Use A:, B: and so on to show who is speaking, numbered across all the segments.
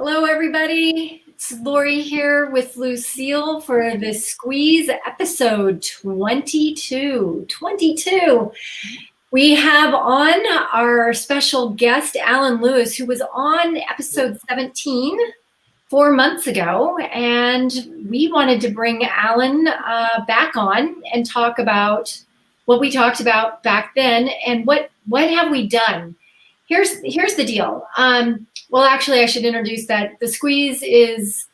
A: Hello, everybody. It's Lori here with Lucille for the Squeeze episode 22. 22. We have on our special guest, Alan Lewis, who was on episode 17 4 months ago. And we wanted to bring Alan back on and talk about what we talked about back then and what have we done. Here's the deal. Well, actually, I should introduce that the Squeeze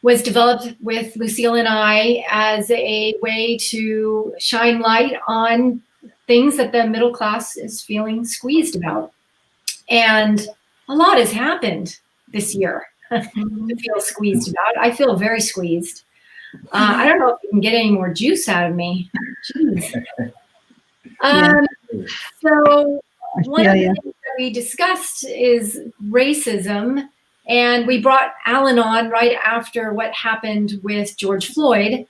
A: was developed with Lucille and I as a way to shine light on things that the middle class is feeling squeezed about. And a lot has happened this year to feel squeezed about. I feel very squeezed. I don't know if you can get any more juice out of me. Jeez. So one of the things that we discussed is racism, and we brought Alan on right after what happened with George Floyd.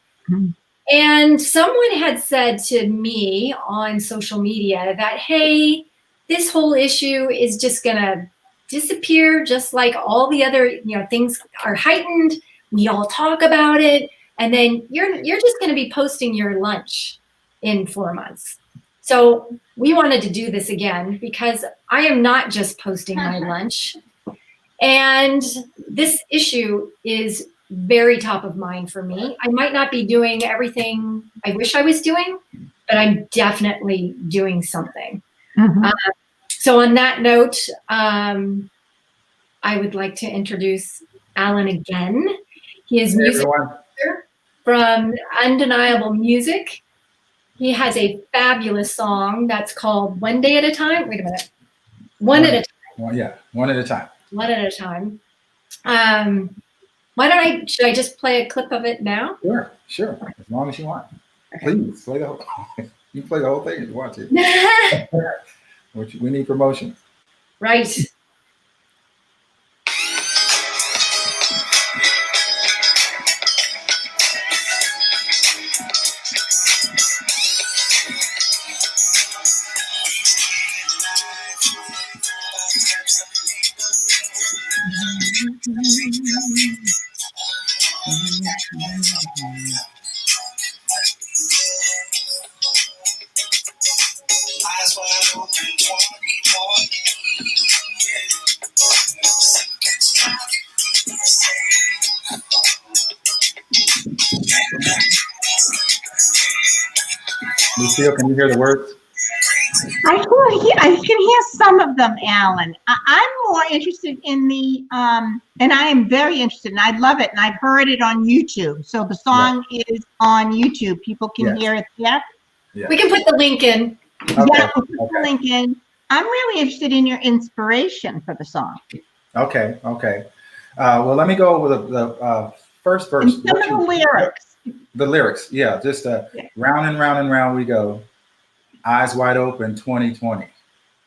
A: And someone had said to me on social media that, hey, this whole issue is just gonna disappear, just like all the other, things are heightened. We all talk about it, and then you're just gonna be posting your lunch in 4 months. So we wanted to do this again because I am not just posting my lunch. And this issue is very top of mind for me. I might not be doing everything I wish I was doing, but I'm definitely doing something. So on that note, I would like to introduce Alan again. He is music director from Undeniable Music. He has a fabulous song that's called One Day at a Time. Wait a minute. One at a time.
B: One at a time.
A: One at a time. Should I just play a clip of it now?
B: Sure. As long as you want. Please play the whole you can play the whole thing if you want to. We need promotion.
A: Right.
B: Lucille, can you hear the words?
C: I can hear some of them, Alan. I'm more interested in the, and I am very interested, and I love it, and I've heard it on YouTube. So the song is on YouTube. People can hear it there.
B: Yeah.
A: We can put the link in.
C: Okay. Yeah, we'll put the link in. I'm really interested in your inspiration for the song.
B: Okay. Well, let me go with the first verse.
C: And some of the lyrics.
B: The lyrics, just round and round and round we go. Eyes wide open, 2020.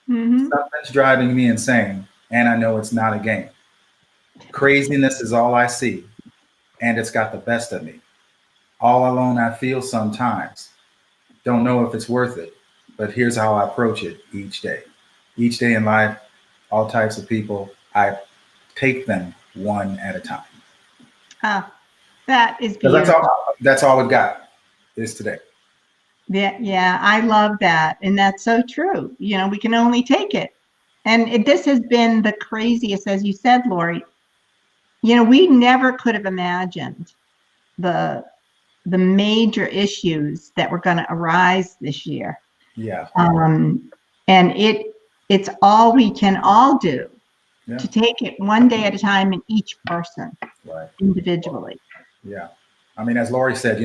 B: Something's driving me insane, and I know it's not a game. Craziness is all I see, and it's got the best of me. All alone I feel sometimes. Don't know if it's worth it, but here's how I approach it each day. Each day in life, all types of people, I take them one at a time.
C: That is beautiful.
B: That's all we've got is today.
C: Yeah, I love that. And that's so true. We can only take it. And this has been the craziest, as you said, Lori. We never could have imagined the major issues that were going to arise this year.
B: Yeah.
C: And it's all we can all do to take it one day at a time in each person individually.
B: Yeah. I mean, as Lori said,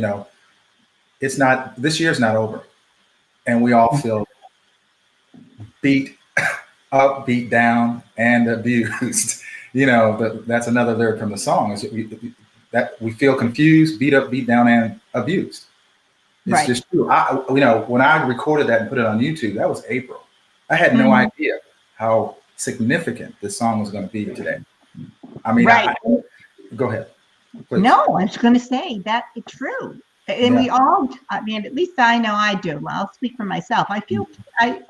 B: this year's not over, and we all feel beat up, beat down, and abused. That's another lyric from the song is that we feel confused, beat up, beat down, and abused. It's just true. When I recorded that and put it on YouTube, that was April. I had no idea how significant this song was going to be today. I mean, go ahead. Please.
C: No, I was going to say that it's true. And we all, I mean, at least I know I do. Well, I'll speak for myself. I feel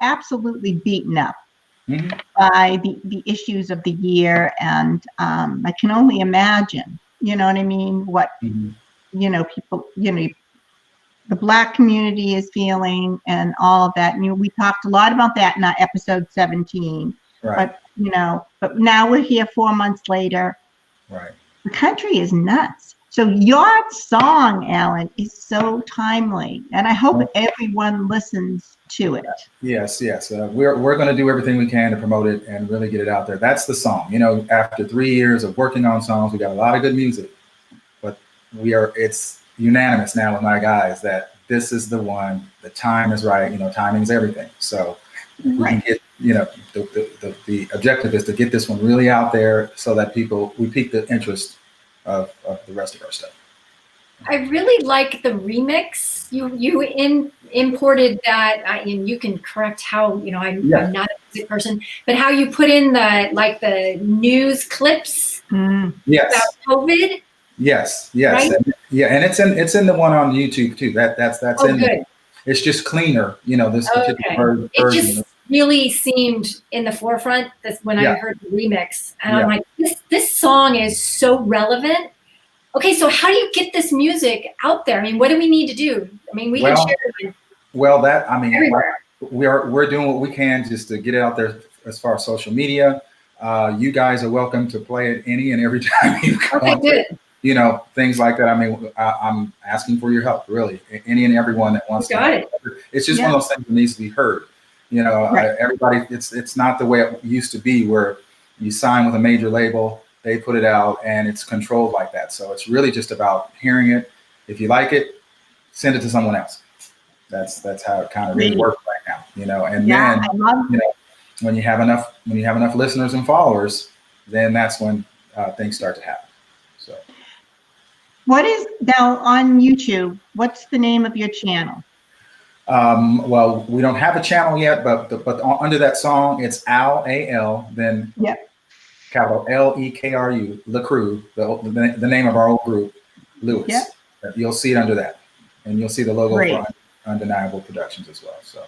C: absolutely beaten up by the issues of the year. And I can only imagine, you know what I mean, what, you know, people, you know, the Black community is feeling and all of that. And, you know, we talked a lot about that in our episode 17.
B: Right.
C: But, you know, but now we're here 4 months later.
B: Right.
C: The country is nuts. So your song, Alan, is so timely, and I hope everyone listens to it.
B: Yes, yes. We're going to do everything we can to promote it and really get it out there. That's the song. You know, after 3 years of working on songs, we got a lot of good music, but it's unanimous now with my guys that this is the one. The time is right. You know, timing's everything. So we can get, you know, the objective is to get this one really out there so that we pique the interest of the rest of our stuff.
A: I really like the remix. You imported that, and you can correct how, you know, I'm not a music person, but how you put in the news clips
B: yes.
A: about COVID.
B: Yes,
A: right?
B: And it's in the one on YouTube too. That's in
A: good.
B: There. It's just cleaner, you know, this particular version.
A: It just really seemed in the forefront when I heard the remix, and I'm like, this song is so relevant. Okay, so how do you get this music out there? I mean, what do we need to do? I mean, we can share it.
B: Well, everywhere. We're doing what we can just to get it out there as far as social media. You guys are welcome to play it any and every time you come.
A: Okay, good.
B: You know, things like that. I mean, I'm asking for your help, really. Any and everyone that wants to. It's just one of those things that needs to be heard. You know, everybody. It's not the way it used to be, where you sign with a major label, they put it out, and it's controlled like that. So it's really just about hearing it. If you like it, send it to someone else. That's how it kind of really works right now. You know, and then you know, when you have enough listeners and followers, then that's when things start to happen. So.
C: What is now on YouTube? What's the name of your channel?
B: Well, we don't have a channel yet, but under that song, it's Al, A-L, then capital L-E-K-R-U, LeCrew, the name of our old group, Lewis. Yep. You'll see it under that, and you'll see the logo for Undeniable Productions as well. So,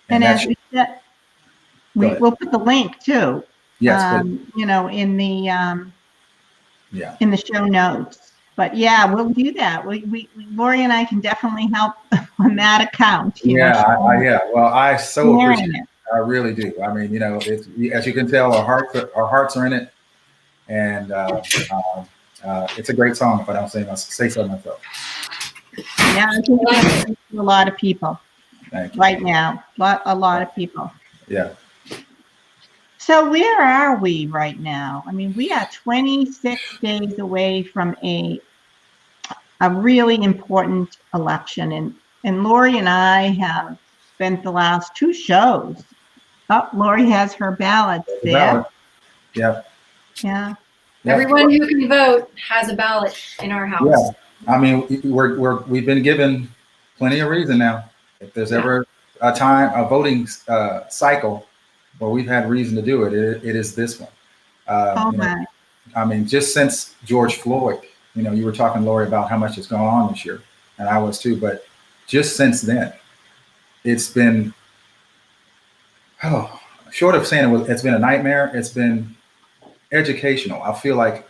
C: and as we said, we'll put the link too.
B: Yes,
C: you know, in the in the show notes. But yeah, we'll do that. Lori and I can definitely help on that account.
B: Well, I so appreciate it. I really do. I mean, you know, as you can tell, our hearts are in it, and it's a great song. If I don't say so myself.
C: Yeah, I think it's a lot of people right now. A lot of people.
B: Yeah.
C: So where are we right now? I mean, we are 26 days away from a really important election, and Lori and I have spent the last 2 shows. Oh, Lori has her ballots there.
B: Yeah.
A: Everyone who can vote has a ballot in our house.
B: Yeah. I mean, we've been given plenty of reason now. If there's ever a voting cycle where we've had reason to do it, it is this one. I mean, just since George Floyd, you know, you were talking, Lori, about how much has gone on this year, and I was too, but just since then, it's been, short of saying it's been a nightmare, it's been educational. I feel like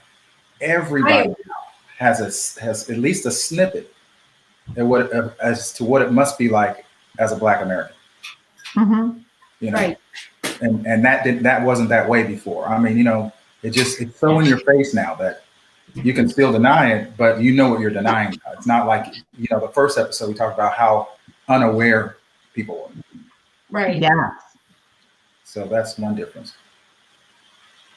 B: everybody now has at least a snippet as to what it must be like as a Black American.
C: Mm-hmm.
B: You know, and that wasn't that way before. I mean, you know, it's so in your face now that you can still deny it, but you know what you're denying. It's not like, you know, the first episode we talked about how unaware people were.
A: Right.
C: Yeah.
B: So that's one difference.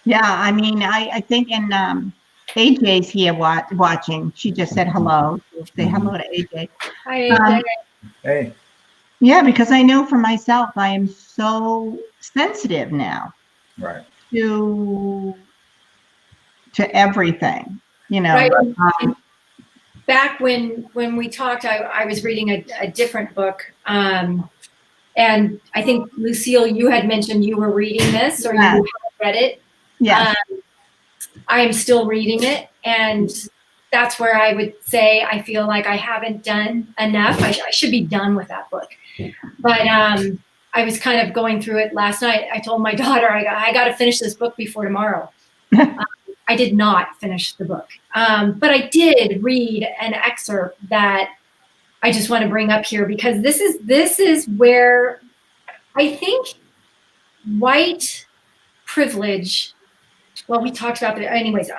C: Yeah, I mean, I think, and AJ's here watching. She just said hello. Say hello to AJ.
A: Hi, AJ.
B: Hey.
C: Yeah, because I know for myself, I am so sensitive now.
B: Right.
C: To everything, you know.
A: Right. Back when we talked, I was reading a different book. And I think, Lucille, you had mentioned you were reading this, or you had read it.
C: Yeah.
A: I am still reading it, and that's where I would say I feel like I haven't done enough. I should be done with that book. But I was kind of going through it last night. I told my daughter, I got to finish this book before tomorrow. I did not finish the book, but I did read an excerpt that I just want to bring up here, because this is where I think white privilege, well, we talked about that anyways.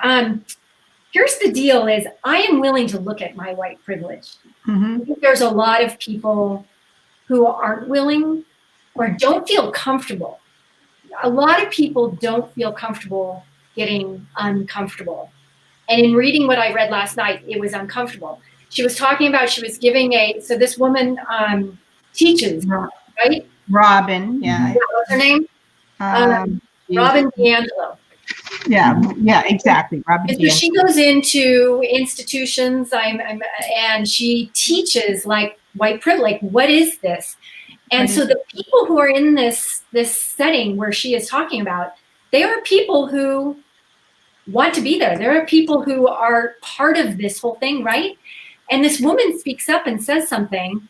A: Here's the deal is I am willing to look at my white privilege. I think there's a lot of people who aren't willing or don't feel comfortable. A lot of people don't feel comfortable getting uncomfortable. And in reading what I read last night, it was uncomfortable. She was talking about, she was giving so this woman teaches, right?
C: Robin, yeah.
A: What's her name? Robin DiAngelo.
C: Yeah, exactly. Robin
A: And so she goes into institutions and she teaches like white privilege. Like, what is this? And so the people who are in this setting where she is talking about, they are people who want to be there. There are people who are part of this whole thing, right? And this woman speaks up and says something,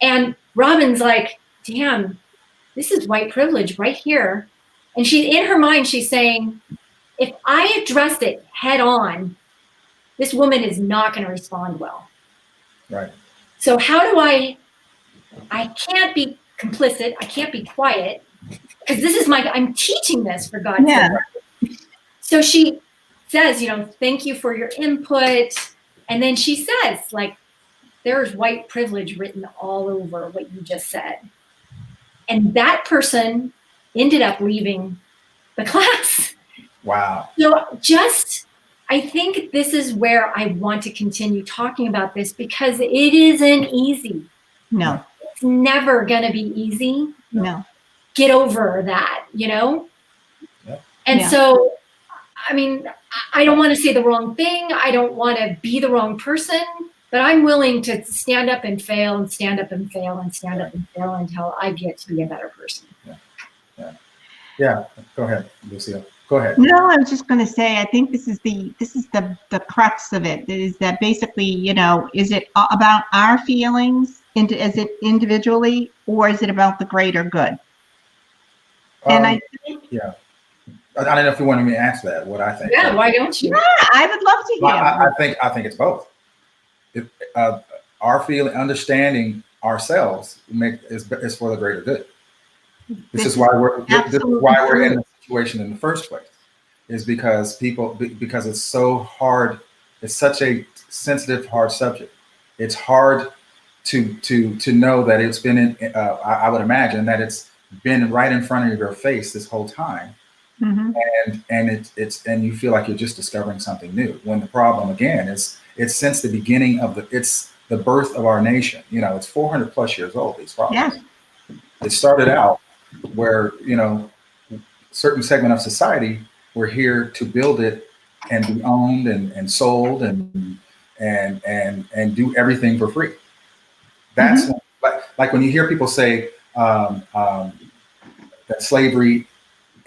A: and Robin's like, damn, this is white privilege right here. And she, in her mind, she's saying, if I addressed it head on, this woman is not going to respond well.
B: Right.
A: So how do I can't be complicit. I can't be quiet, because this is I'm teaching this, for God's sake. So she says, thank you for your input. And then she says, like, there's white privilege written all over what you just said. And that person ended up leaving the class.
B: Wow.
A: So I think this is where I want to continue talking about this, because it isn't easy.
C: No.
A: It's never going to be easy.
C: No.
A: Get over that,
B: Yep.
A: And so, I mean, I don't want to say the wrong thing. I don't want to be the wrong person, but I'm willing to stand up and fail and stand up and fail and stand up and fail until I get to be a better person.
B: Yeah. Go ahead, Lucille. Go ahead.
C: No, I was just going to say, I think this is the crux of it. Is that basically, is it about our feelings is it individually, or is it about the greater good? And I think,
B: yeah. I don't know if you wanted me to answer that, what I think.
A: Yeah, why don't you?
C: Yeah, I would love to hear.
B: I think it's both. Our feeling, understanding ourselves is for the greater good. This is why we're in the situation in the first place, is because because it's so hard. It's such a sensitive, hard subject. It's hard to know that it's been I would imagine that it's been right in front of your face this whole time. And and you feel like you're just discovering something new, when the problem again is it's since the beginning of it's the birth of our nation. It's 400 plus years old, these problems.
C: Yeah.
B: It started out where certain segment of society were here to build it and be owned and sold and do everything for free. That's like when you hear people say that slavery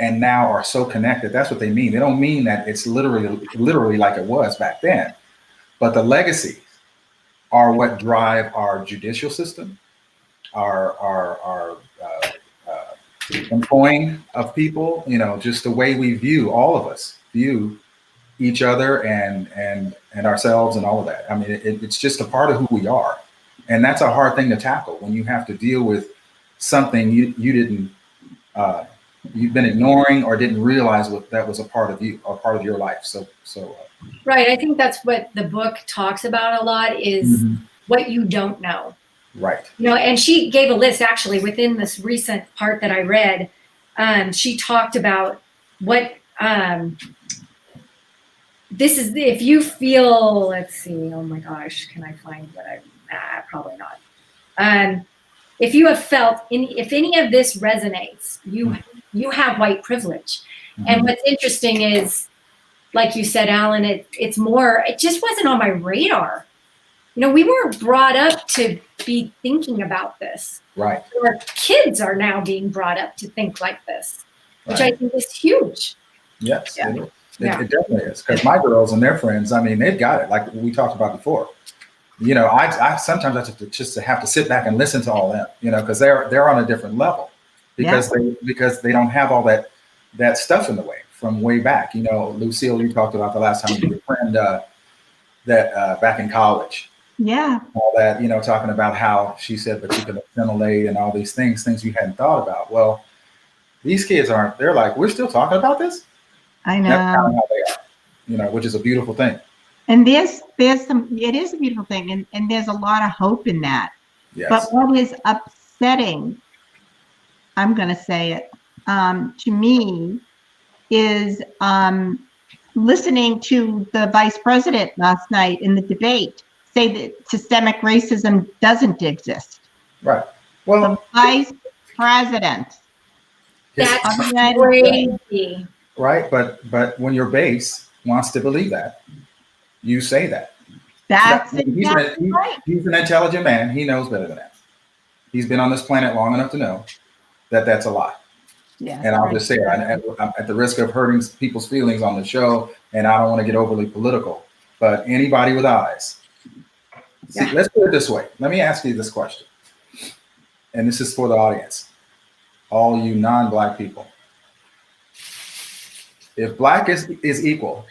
B: and now are so connected, that's what they mean. They don't mean that it's literally like it was back then, but the legacies are what drive our judicial system, our employing of people, just the way we view, all of us view each other and ourselves and all of that. I mean, it's just a part of who we are. And that's a hard thing to tackle when you have to deal with something you didn't, you've been ignoring or didn't realize that was a part of you or part of your life. So
A: right. I think that's what the book talks about a lot, is what you don't know.
B: Right.
A: And she gave a list actually within this recent part that I read. She talked about what this is. If you feel, let's see, oh my gosh, can I find what probably not. If you have felt, if any of this resonates, you have white privilege. And what's interesting is, like you said, Alan, it just wasn't on my radar. We weren't brought up to be thinking about this.
B: Right.
A: Our kids are now being brought up to think like this, which I think is huge.
B: Yes, it is. It definitely is. Because my girls and their friends, I mean, they've got it, like we talked about before. I sometimes I just have to sit back and listen to all them, because they're on a different level. because they don't have all that stuff in the way from way back. You know, Lucille, you talked about the last time with your friend that back in college.
C: Yeah.
B: All that, you know, talking about how she said, but you can assimilate and all these things you hadn't thought about. Well, these kids aren't. They're like, we're still talking about this.
C: I know.
B: That's kind of how they are, you know, which is a beautiful thing.
C: And there's some. It is a beautiful thing, and there's a lot of hope in that.
B: Yes.
C: But what is upsetting, I'm going to say it, to me, is listening to the vice president last night in the debate say that systemic racism doesn't exist.
B: Right. Well,
C: the vice president.
A: That's
C: of the United States.
A: crazy.
B: Right, but when your base wants to believe that, you say that.
C: That's exactly right.
B: He's an intelligent man. He knows better than that. He's been on this planet long enough to know that that's a lie.
C: Yeah.
B: And I'll just say it, I'm at the risk of hurting people's feelings on the show, and I don't want to get overly political, but anybody with eyes. See, let's put it this way. Let me ask you this question. And this is for the audience. All you non-Black people. If Black is equal,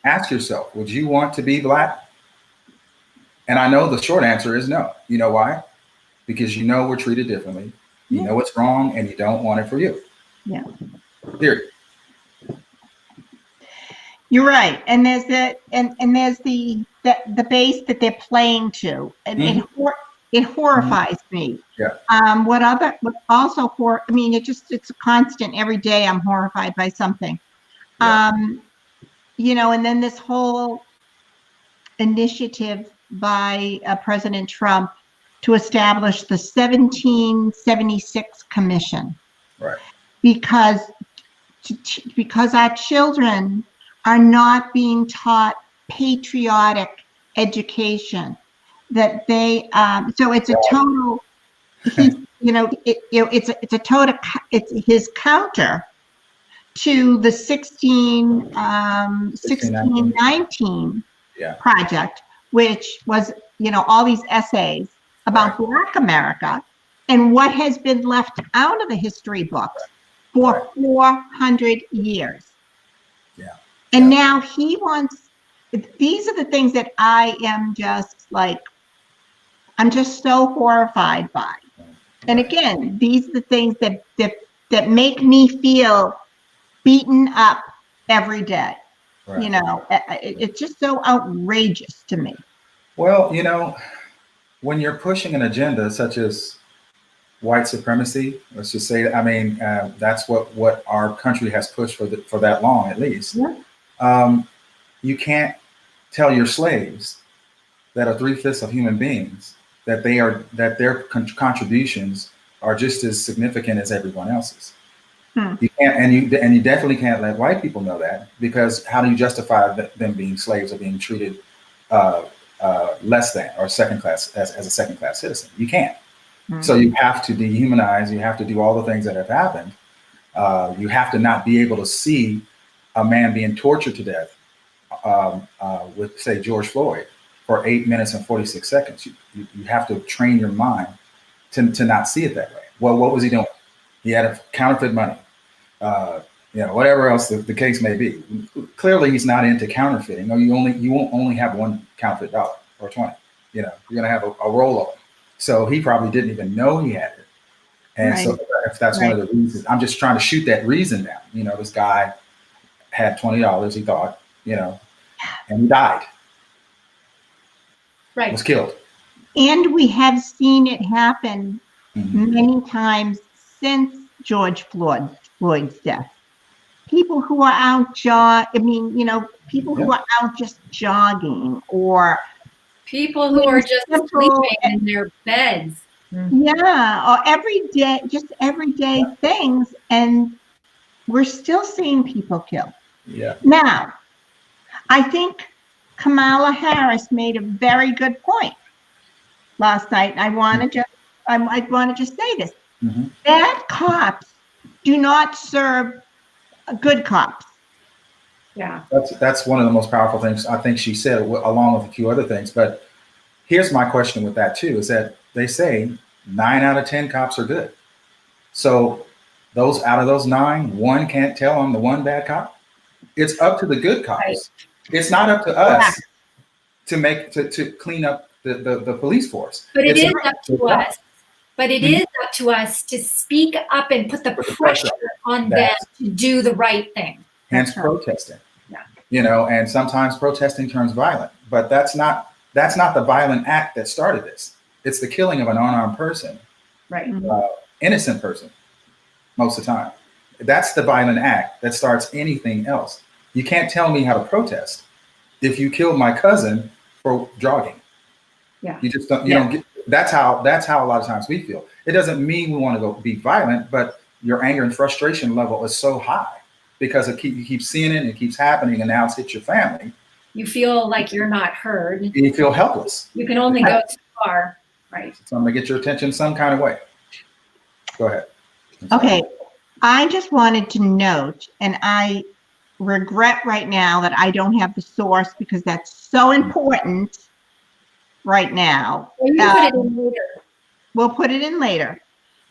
B: ask yourself, would you want to be Black? And I know the short answer is no. You know why? Because you know we're treated differently. You know it's wrong, and you don't want it for you.
C: Yeah.
B: Period.
C: You're right. And there's the base that they're playing to, and it horrifies me.
B: Yeah.
C: It's a constant. Every day I'm horrified by something.
B: Yeah.
C: You know, and then this whole initiative by President Trump to establish the 1776 Commission.
B: Right.
C: Because our children are not being taught patriotic education, that they so it's a total it's his counter to the 1619 project, which was, you know, all these essays about Black America and what has been left out of the history books for 400 years.
B: Yeah.
C: And now he wants, these are the things that I am just like, I'm just so horrified by. And again, these are the things that make me feel beaten up every day. Right. You know, it's just so outrageous to me.
B: Well, you know, when you're pushing an agenda such as white supremacy, let's just say, I mean, that's what our country has pushed for that long, at least. Yeah. You can't tell your slaves that are 3/5 of human beings that their contributions are just as significant as everyone else's. You can't, and you definitely can't let white people know that, because how do you justify them being slaves or being treated less than or second class as a second class citizen? You can't. So you have to dehumanize. You have to do all the things that have happened. You have to not be able to see a man being tortured to death with, say, George Floyd for 8 minutes and 46 seconds. You have to train your mind to not see it that way. Well, what was he doing? He had counterfeit money, you know, whatever else the case may be. Clearly, he's not into counterfeiting. No, you won't only have one counterfeit dollar or 20. You know, you're gonna have a roll of them. So he probably didn't even know he had it. And so if that's one of the reasons, I'm just trying to shoot that reason down. You know, this guy had $20, he thought, you know, and he died.
A: Right.
B: Was killed.
C: And we have seen it happen many times since George Floyd's death. People who are out people who are out just jogging, or
A: people who are just sleeping in their beds.
C: Yeah, or everyday things, and we're still seeing people killed.
B: Yeah.
C: Now, I think Kamala Harris made a very good point last night. I want to just say this: bad cops do not serve good cops.
A: Yeah,
B: that's one of the most powerful things I think she said, along with a few other things. But here's my question with that too: is that they say 9 out of 10 cops are good. So out of those 9, 1 can't tell I'm the one bad cop. It's up to the good cops.
A: Right.
B: It's not up to us to clean up the police force.
A: But it
B: It's
A: is
B: not
A: up to us. But it is up to us to speak up and put the pressure on them to do the right thing.
B: Hence protesting.
A: Yeah.
B: You know, and sometimes protesting turns violent, but that's not the violent act that started this. It's the killing of an unarmed person,
A: Right.
B: Innocent person, most of the time. That's the violent act that starts anything else. You can't tell me how to protest if you killed my cousin for jogging.
A: Yeah.
B: You just don't. You don't get. That's how a lot of times we feel. It doesn't mean we want to go be violent, but your anger and frustration level is so high because you keep seeing it and it keeps happening, and now it's hit your family.
A: You feel like you're not heard.
B: And you feel helpless.
A: You can only go so far. Right.
B: So I'm gonna get your attention some kind of way. Go ahead.
C: Okay. I just wanted to note, and I regret right now that I don't have the source because that's so important right now.
A: Well, you put it in later.
C: We'll put it in later.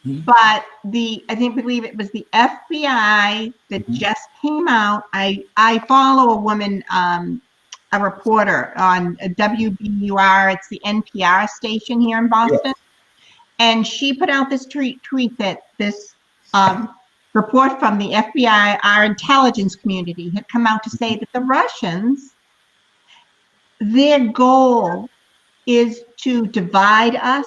B: Mhm.
C: But believe it was the FBI that just came out. I follow a woman, a reporter on WBUR. It's the NPR station here in Boston.
B: Yes.
C: And she put out this tweet that this report from the FBI, our intelligence community, had come out to say that the Russians, their goal is to divide us.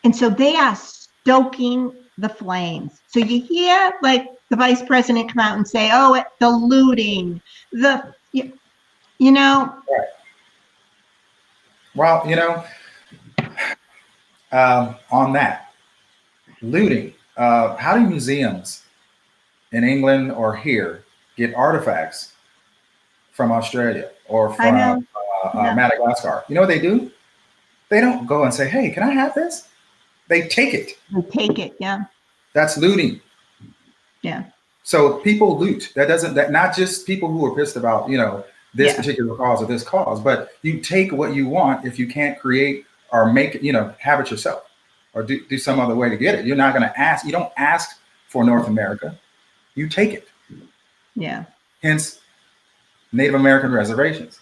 C: And so they are stoking the flames. So you hear like the vice president come out and say, oh, the looting, you know.
B: Right. Well, you know, on that, looting, how do museums in England or here get artifacts from Australia or from Madagascar? You know what they do? They don't go and say, hey, can I have this? They take it.
C: They take it, yeah.
B: That's looting.
C: Yeah.
B: So people loot. That not just people who are pissed about, you know, this particular cause or this cause, but you take what you want if you can't create or make it, you know, have it yourself or do some other way to get it. You're not going to ask. You don't ask for North America. You take it.
C: Yeah.
B: Hence, Native American reservations.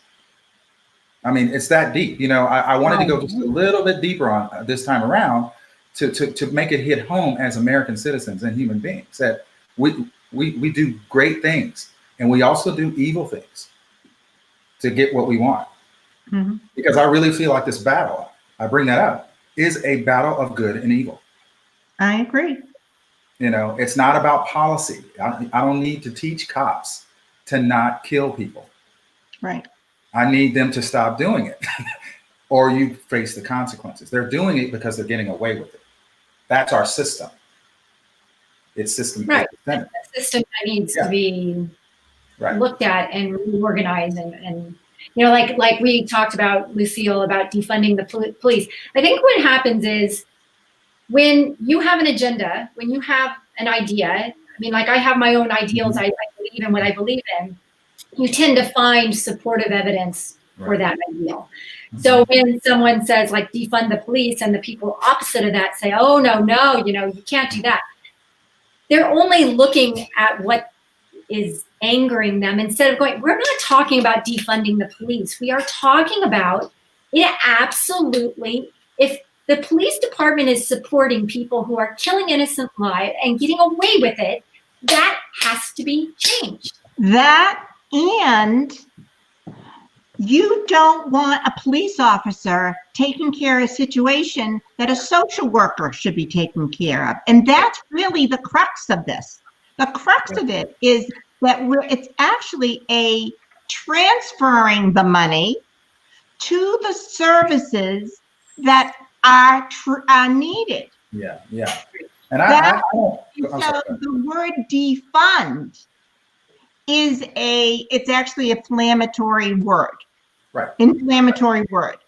B: I mean, it's that deep. You know, I wanted to go just a little bit deeper on this time around to make it hit home as American citizens and human beings that we do great things and we also do evil things to get what we want. Mm-hmm. Because I really feel like this battle, I bring that up, is a battle of good and evil.
C: I agree.
B: You know, it's not about policy. I don't need to teach cops to not kill people.
C: Right. I
B: need them to stop doing it or you face the consequences. They're doing it because they're getting away with it. That's our system. It's system.
A: Right. It's a system that needs to be looked at and reorganized and you know, like we talked about, Lucille, about defunding the police. I think what happens is when you have an agenda, when you have an idea, I mean, like I have my own ideals, I believe in what I believe in, you tend to find supportive evidence for that ideal. Mm-hmm. So when someone says like defund the police and the people opposite of that say, oh, no, you know, you can't do that. They're only looking at what is angering them instead of going, we're not talking about defunding the police. We are talking about it absolutely, if the police department is supporting people who are killing innocent lives and getting away with it, that has to be changed.
C: That, and you don't want a police officer taking care of a situation that a social worker should be taking care of. And that's really the crux of this. The crux of it is that it's actually a transferring the money to the services that are needed.
B: Yeah. And
C: the word defund is it's actually an inflammatory word.
B: Right.
C: Inflammatory word.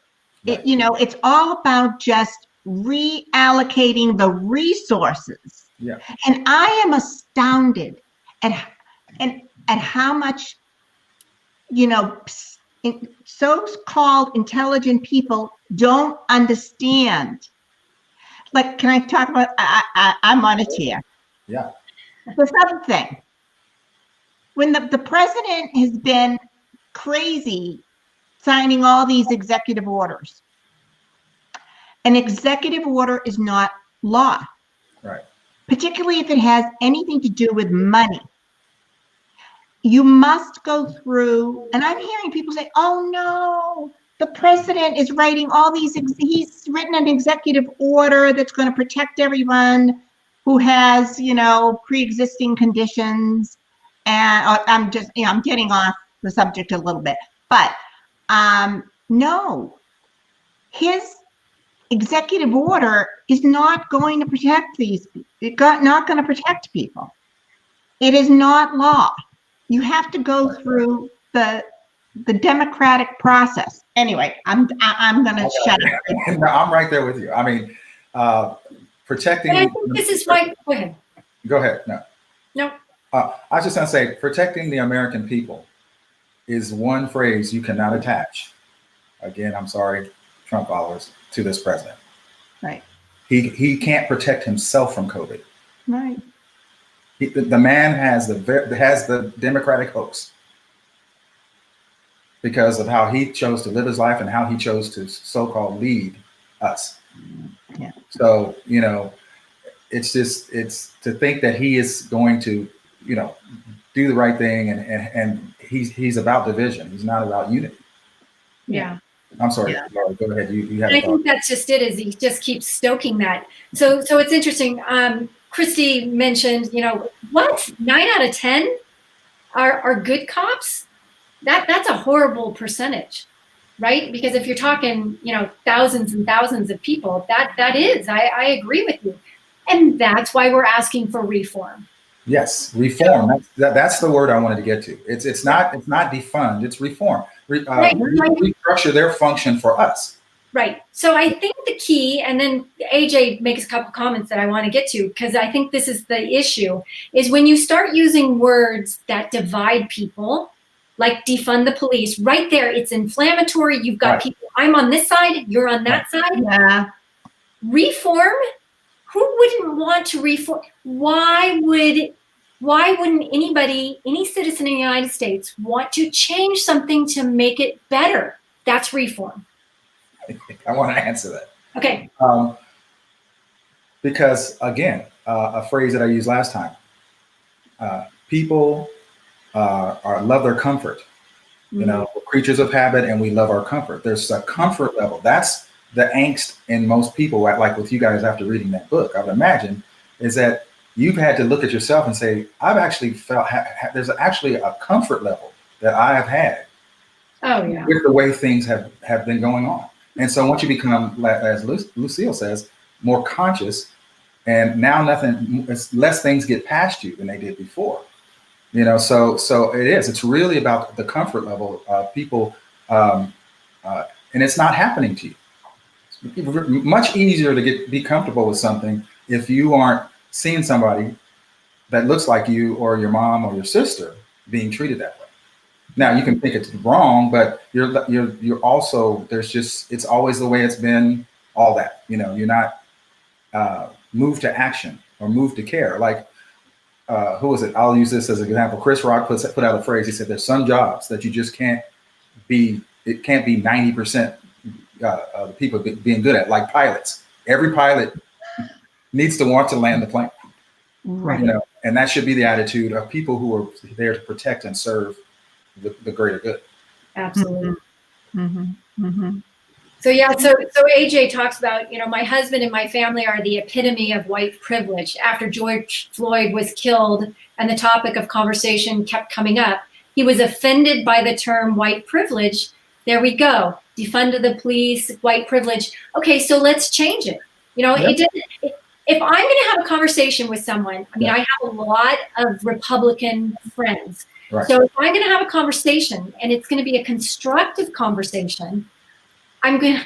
B: Right.
C: It's all about just reallocating the resources.
B: Yeah.
C: And I am astounded at how much, so-called intelligent people don't understand. Like, can I talk about, I'm on a tear.
B: Yeah.
C: The other thing, when the president has been crazy signing all these executive orders, an executive order is not law.
B: Right.
C: Particularly if it has anything to do with money. You must go through, and I'm hearing people say, oh no, the president is writing all these, he's written an executive order that's going to protect everyone who has, pre-existing conditions. And I'm just, I'm getting off the subject a little bit, but no, his executive order is not going to protect not going to protect people. It is not law. You have to go through the democratic process. Anyway, I'm going to shut up.
B: No, I'm right there with you. I mean, protecting.
A: But I think this is why. Go ahead.
B: Go ahead. No.
A: No.
B: I was just going to say, protecting the American people is one phrase you cannot attach. Again, I'm sorry, Trump followers, to this president.
C: Right.
B: He can't protect himself from COVID.
C: Right.
B: The man has the Democratic hoax because of how he chose to live his life and how he chose to so-called lead us.
C: Yeah.
B: So, it's to think that he is going to, do the right thing and he's about division. He's not about unity.
A: Yeah.
B: I'm sorry,
C: Yeah.
B: Laura, go ahead. You have.
A: And I think that's just it. Is he just keeps stoking that? So it's interesting. Christy mentioned, what 9 out of 10 are good cops. That's a horrible percentage, right? Because if you're talking, thousands and thousands of people, that is. I agree with you, and that's why we're asking for reform.
B: Yes, reform. That's the word I wanted to get to. It's not defund. It's reform. Restructure their function for us.
A: Right. So I think the key, and then AJ makes a couple comments that I want to get to, because I think this is the issue, is when you start using words that divide people, like defund the police, right there, it's inflammatory. You've got people, I'm on this side, you're on that side.
C: Yeah.
A: Reform? Who wouldn't want to reform? Why wouldn't anybody, any citizen in the United States, want to change something to make it better? That's reform.
B: I want to answer that.
A: Okay.
B: Because again, a phrase that I used last time, people love their comfort. We're creatures of habit and we love our comfort. There's a comfort level. That's the angst in most people, like with you guys after reading that book, I would imagine, is that you've had to look at yourself and say, I've actually felt, there's actually a comfort level that I have had with the way things have been going on. And so once you become, as Lucille says, more conscious, and now less things get past you than they did before. So it's really about the comfort level of people, and it's not happening to you. It's much easier to be comfortable with something if you aren't seeing somebody that looks like you or your mom or your sister being treated that way. Now you can think it's wrong, but you're also, it's always the way it's been, all that, you're not moved to action or moved to care. Like, who was it? I'll use this as an example. Chris Rock put out a phrase. He said, there's some jobs that you just can't be 90% of the people being good at, like pilots. Every pilot needs to want to land the plane.
C: Right.
B: And that should be the attitude of people who are there to protect and serve the greater good.
A: Absolutely.
C: Mm-hmm. Mm-hmm.
A: So AJ talks about, my husband and my family are the epitome of white privilege. After George Floyd was killed and the topic of conversation kept coming up, he was offended by the term white privilege. There we go. Defund the police, white privilege. Okay, so let's change it. If I'm going to have a conversation with someone, I have a lot of Republican friends.
B: Right.
A: So if I'm going to have a conversation and it's going to be a constructive conversation, I'm going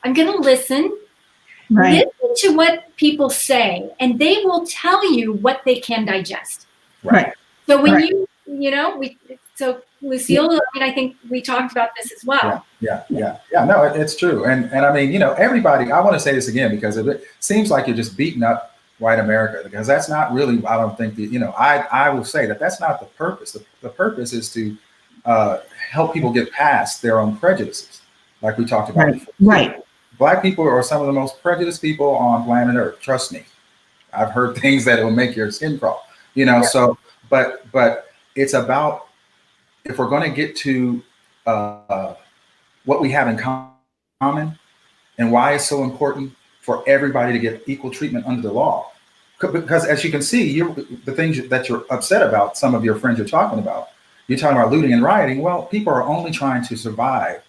A: to listen,
C: Right.
A: listen to what people say, and they will tell you what they can digest.
C: Right.
A: So when
C: Right.
A: so Lucille, I think we talked about this as well.
B: Yeah. No, it's true. And everybody, I want to say this again, because it seems like you're just beating up white America, because that's not really, I don't think, I will say that that's not the purpose. The purpose is to help people get past their own prejudices, like we talked about before.
C: Right.
B: Black people are some of the most prejudiced people on planet Earth. Trust me. I've heard things that will make your skin crawl, so, but it's about, if we're going to get to what we have in common and why it's so important for everybody to get equal treatment under the law. Because as you can see, the things that you're upset about, some of your friends you're talking about looting and rioting. Well, people are only trying to survive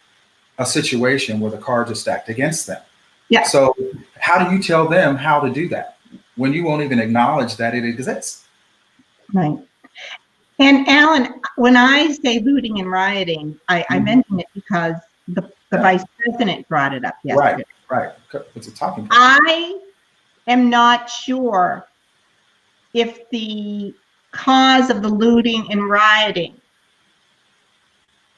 B: a situation where the cards are stacked against them.
C: Yeah.
B: So how do you tell them how to do that when you won't even acknowledge that it exists?
C: Right. And Alan, when I say looting and rioting, I mention it because the vice president brought it up yesterday.
B: Right. It's a talking point.
C: I am not sure if the cause of the looting and rioting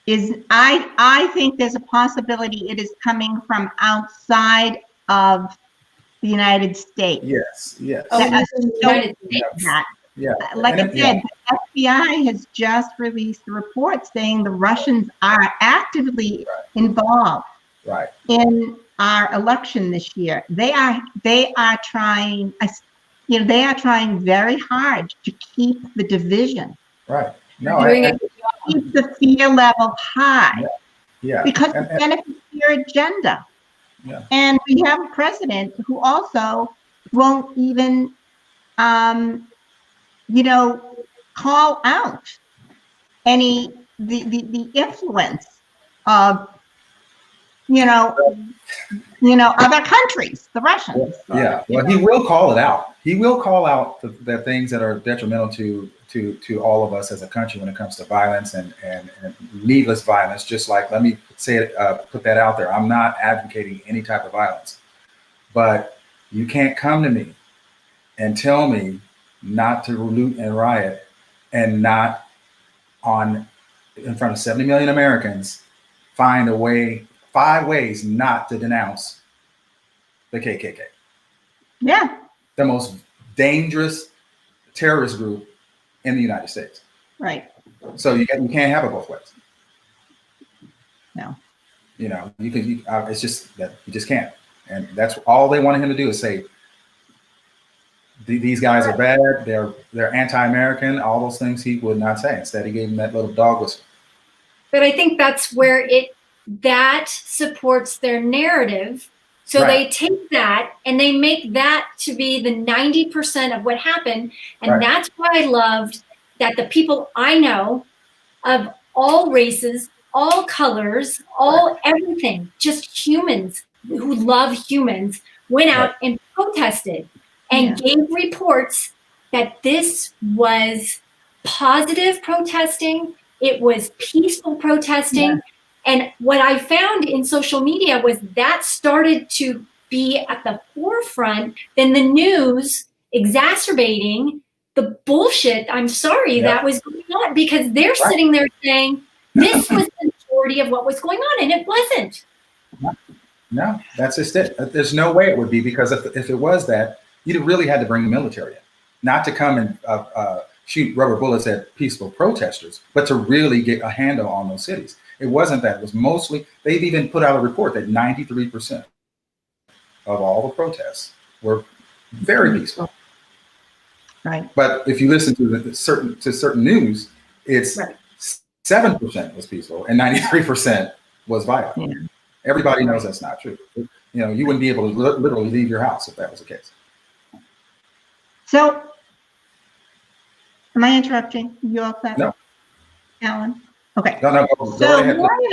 C: is, I think there's a possibility it is coming from outside of the United States.
B: Yes.
A: United States.
B: Yeah.
C: Like I said, the FBI has just released a report saying the Russians are actively involved in our election this year. They are trying, they are trying very hard to keep the division.
B: Right. No,
C: keep the fear level high.
B: Yeah.
C: Because it benefits your agenda.
B: Yeah.
C: And we have a president who also won't even, call out the influence of, other countries, the Russians.
B: Yeah. Well, he will call it out. He will call out the things that are detrimental to all of us as a country when it comes to violence and needless violence. Just like, let me say it, put that out there. I'm not advocating any type of violence, but you can't come to me and tell me not to loot and riot and not in front of 70 million Americans, find a way, 5 ways not to denounce the KKK.
C: Yeah.
B: The most dangerous terrorist group in the United States.
C: Right.
B: So you can't have it both ways.
C: No.
B: It's just that you just can't. And that's all they wanted him to do, is say, these guys are bad, they're anti-American, all those things he would not say. Instead, he gave him that little dog whistle.
A: But I think that's where that supports their narrative. So they take that and they make that to be the 90% of what happened. And that's why I loved that the people I know of all races, all colors, everything, just humans who love humans, went out and protested and gave reports that this was positive protesting. It was peaceful protesting. Yeah. And what I found in social media was that started to be at the forefront, then the news exacerbating the bullshit, I'm sorry, that was going on, because they're sitting there saying this was the majority of what was going on, and it wasn't.
B: No, that's just it. There's no way it would be, because if it was that, you'd really had to bring the military in, not to come and shoot rubber bullets at peaceful protesters, but to really get a handle on those cities. It wasn't that. It was mostly, they've even put out a report that 93% of all the protests were very peaceful.
C: Right.
B: But if you listen to certain news, it's 7% was peaceful and 93% was violent. Yeah. Everybody knows that's not true. You wouldn't be able to literally leave your house if that was the case.
C: So, am I interrupting you all set?
B: No.
C: Alan? Okay.
B: No,
C: so Lori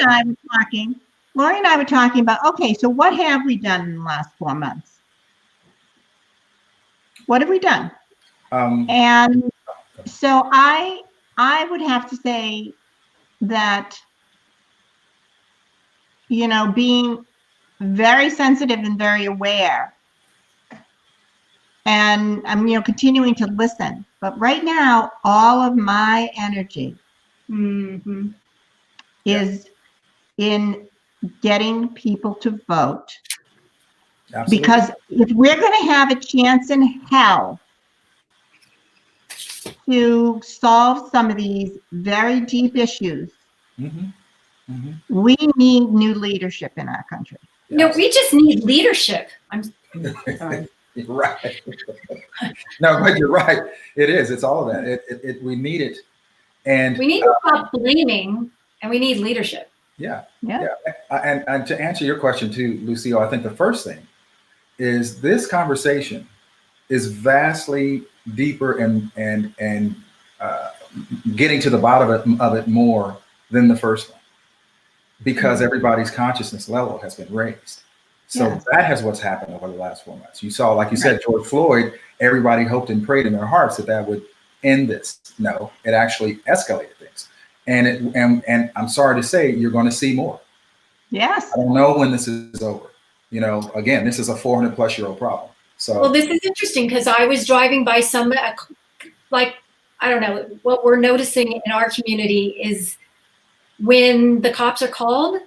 C: and I were talking about, okay, so what have we done in the last 4 months? What have we done? And so I would have to say that, being very sensitive and very aware, and I'm, continuing to listen. But right now, all of my energy is in getting people to vote
B: Absolutely.
C: Because if we're going to have a chance in hell to solve some of these very deep issues, we need new leadership in our country.
A: No, we just need leadership. I'm sorry.
B: Right. No, but you're right. It is. It's all of that. We need it. And
A: we need to stop blaming, and we need leadership.
B: Yeah. And to answer your question too, Lucille, I think the first thing is this conversation is vastly deeper and getting to the bottom of it more than the first one, because everybody's consciousness level has been raised. So that has what's happened over the last 4 months. You saw, like you said, George Floyd, everybody hoped and prayed in their hearts that would end this. No, it actually escalated things. And I'm sorry to say, you're going to see more.
C: Yes.
B: I don't know when this is over. You know, again, this is a 400+ year old problem. So,
A: well, this is interesting because I was driving by some, like, I don't know, what we're noticing in our community is when the cops are called,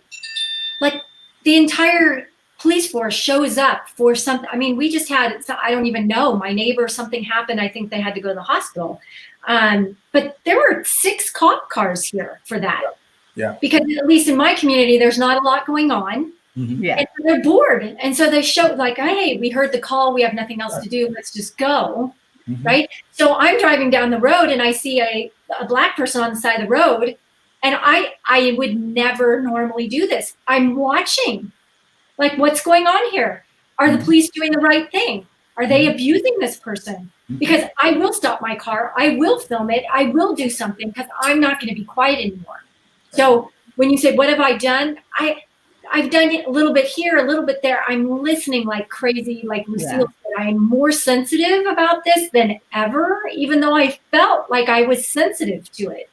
A: like the entire police force shows up for something. I mean, we just had, I don't even know, my neighbor, something happened. I think they had to go to the hospital. But there were 6 cop cars here for that.
B: Yeah.
A: Because at least in my community, there's not a lot going on.
C: Yeah.
A: And they're bored. And so they show like, hey, we heard the call. We have nothing else to do. Let's just go. Right. So I'm driving down the road and I see a Black person on the side of the road. And I would never normally do this. I'm watching. Like, what's going on here? Are the police doing the right thing? Are they abusing this person? Because I will stop my car. I will film it. I will do something because I'm not going to be quiet anymore. So when you say, what have I done? I've done it a little bit here, a little bit there. I'm listening like crazy, like Lucille said. I am more sensitive about this than ever, even though I felt like I was sensitive to it.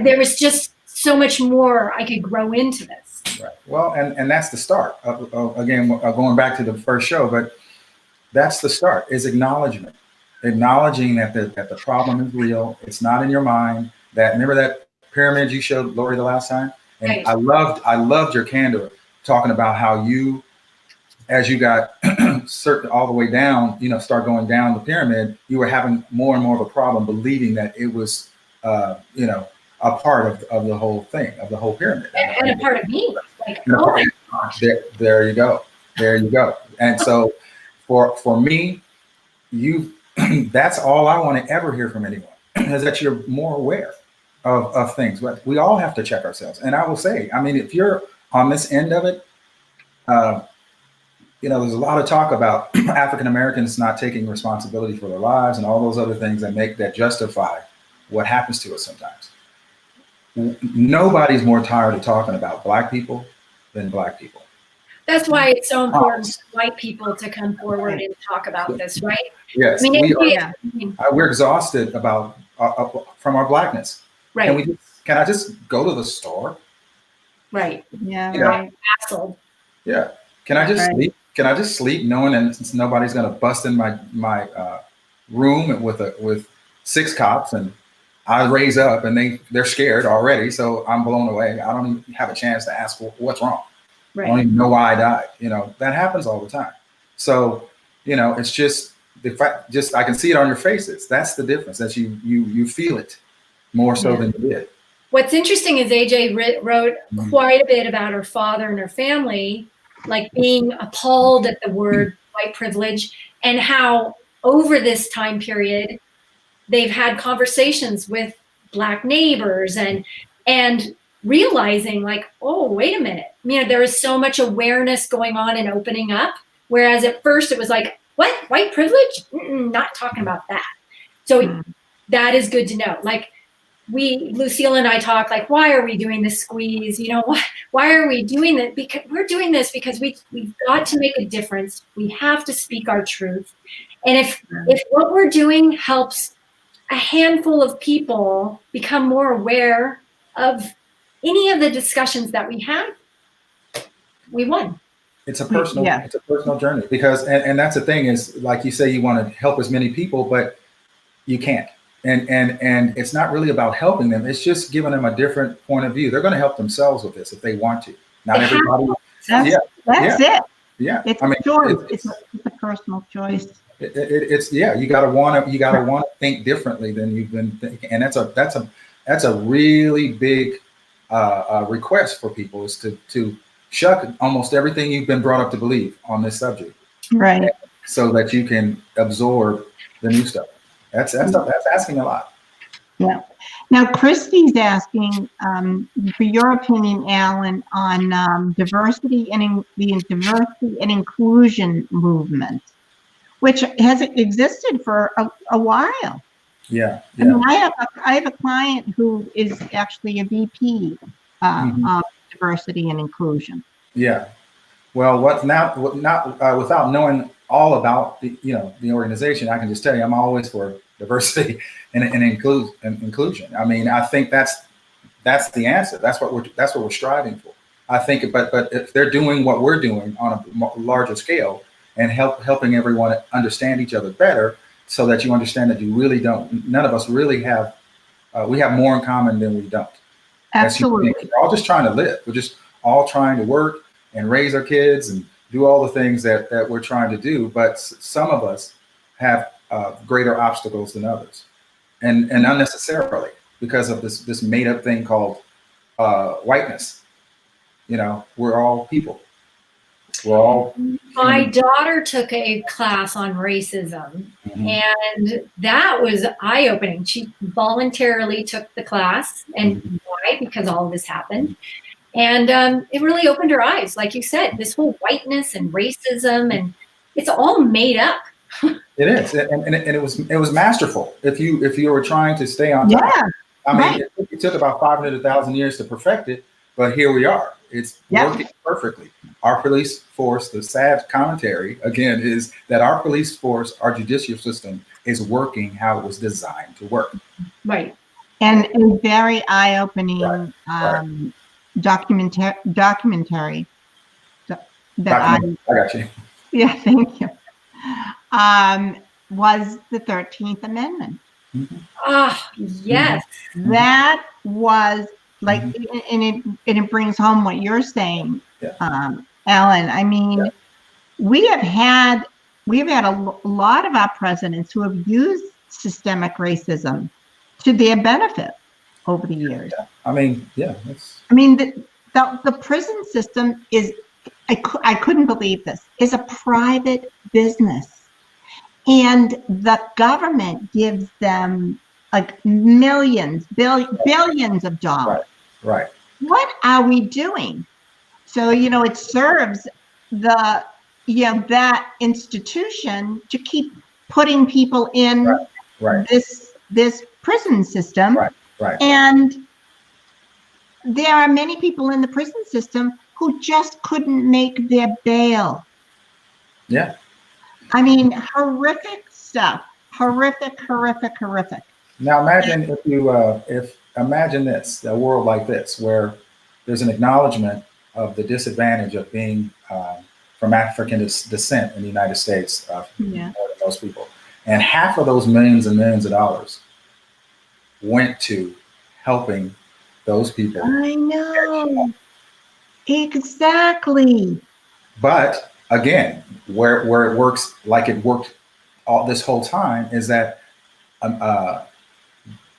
A: There was just so much more I could grow into this.
B: Right. Well, and that's the start. Again, going back to the first show, but that's the start, is acknowledgement. Acknowledging that the problem is real. It's not in your mind. Remember that pyramid you showed Lori the last time? And right. I loved your candor talking about how you, as you got all the way down, start going down the pyramid, you were having more and more of a problem believing that it was, a part of the whole thing, of the whole pyramid.
A: And a part of me. Like,
B: there you go. There you go. And so for me, that's all I want to ever hear from anyone, is that you're more aware of things. But we all have to check ourselves. And I will say, I mean, if you're on this end of it, there's a lot of talk about African Americans not taking responsibility for their lives and all those other things that justify what happens to us sometimes. Nobody's more tired of talking about Black people than Black people.
A: That's why it's so important for white people to come forward and talk about this, right?
B: Yes,
A: I
B: mean, we're exhausted about from our Blackness.
A: Right.
B: Can I just go to the store?
A: Right.
C: Yeah.
A: Right. Hassled.
B: Yeah. Can I just sleep? Can I just sleep knowing that nobody's going to bust in my room with 6 cops, and I raise up and they're scared already, so I'm blown away. I don't even have a chance to ask what's wrong. Right. I don't even know why I died. That happens all the time. So, it's just the fact. Just I can see it on your faces. That's the difference. That you feel it more so than you did.
A: What's interesting is AJ wrote quite a bit about her father and her family, like being appalled at the word white privilege, and how over this time period they've had conversations with Black neighbors and realizing like, oh, wait a minute. There is so much awareness going on and opening up. Whereas at first it was like, what, white privilege? Not talking about that. So that is good to know. Like Lucille and I talk like, why are we doing this squeeze? Why are we doing that? Because we're doing this because we've got to make a difference. We have to speak our truth. And if what we're doing helps a handful of people become more aware of any of the discussions that we have, we won.
B: It's a personal journey, because and that's the thing is, like you say, you want to help as many people, but you can't. And it's not really about helping them. It's just giving them a different point of view. They're going to help themselves with this if they want to. Not everybody.
C: That's it.
B: Yeah,
C: It's
B: I mean,
C: a choice. It's a personal choice.
B: it's yeah. You gotta want to think differently than you've been thinking, and that's a really big request for people, is to shuck almost everything you've been brought up to believe on this subject,
C: Right.
B: so that you can absorb the new stuff. That's asking a lot.
C: Yeah. Now, Christy's asking for your opinion, Alan, on diversity and the diversity and inclusion movement, which has existed for a while.
B: Yeah,
C: I mean, I have a client who is actually a VP of diversity and inclusion.
B: Yeah. Well, without knowing all about the organization, I can just tell you I'm always for diversity and inclusion. I mean, I think that's the answer. That's what we're striving for. I think, but if they're doing what we're doing on a larger scale and helping everyone understand each other better, so that you understand that none of us really have, we have more in common than we don't.
C: Absolutely.
B: We're all just trying to live. We're just all trying to work and raise our kids and do all the things that we're trying to do. But some of us have greater obstacles than others, and unnecessarily, because of this made up thing called whiteness. We're all people. We're all.
A: My daughter took a class on racism, and that was eye-opening. She voluntarily took the class, and why? Because all of this happened. And it really opened her eyes. Like you said, this whole whiteness and racism, and it's all made up.
B: It is, and it was masterful. If you were trying to stay on top.
C: Yeah.
B: I mean, it took about 500,000 years to perfect it, but here we are. It's working perfectly. Our police force, the sad commentary again is that our police force, our judicial system, is working how it was designed to work.
A: Right.
C: And a very eye-opening documentary that
B: I got you.
C: Yeah, thank you. Was the 13th Amendment.
A: Ah, yes.
C: That was like, and it brings home what you're saying, Alan. I mean, we have had a lot of our presidents who have used systemic racism to their benefit over the years.
B: I mean,
C: the prison system is, I couldn't believe this, is a private business. And the government gives them like billions of dollars.
B: Right.
C: What are we doing? So, it serves that institution to keep putting people in this prison system.
B: Right.
C: And there are many people in the prison system who just couldn't make their bail.
B: Yeah.
C: I mean, horrific stuff. Horrific.
B: Now imagine imagine this, a world like this, where there's an acknowledgement of the disadvantage of being from African descent in the United States, more than most people. And half of those millions and millions of dollars went to helping those people.
C: I know. Exactly.
B: But again, where it works like it worked all this whole time is that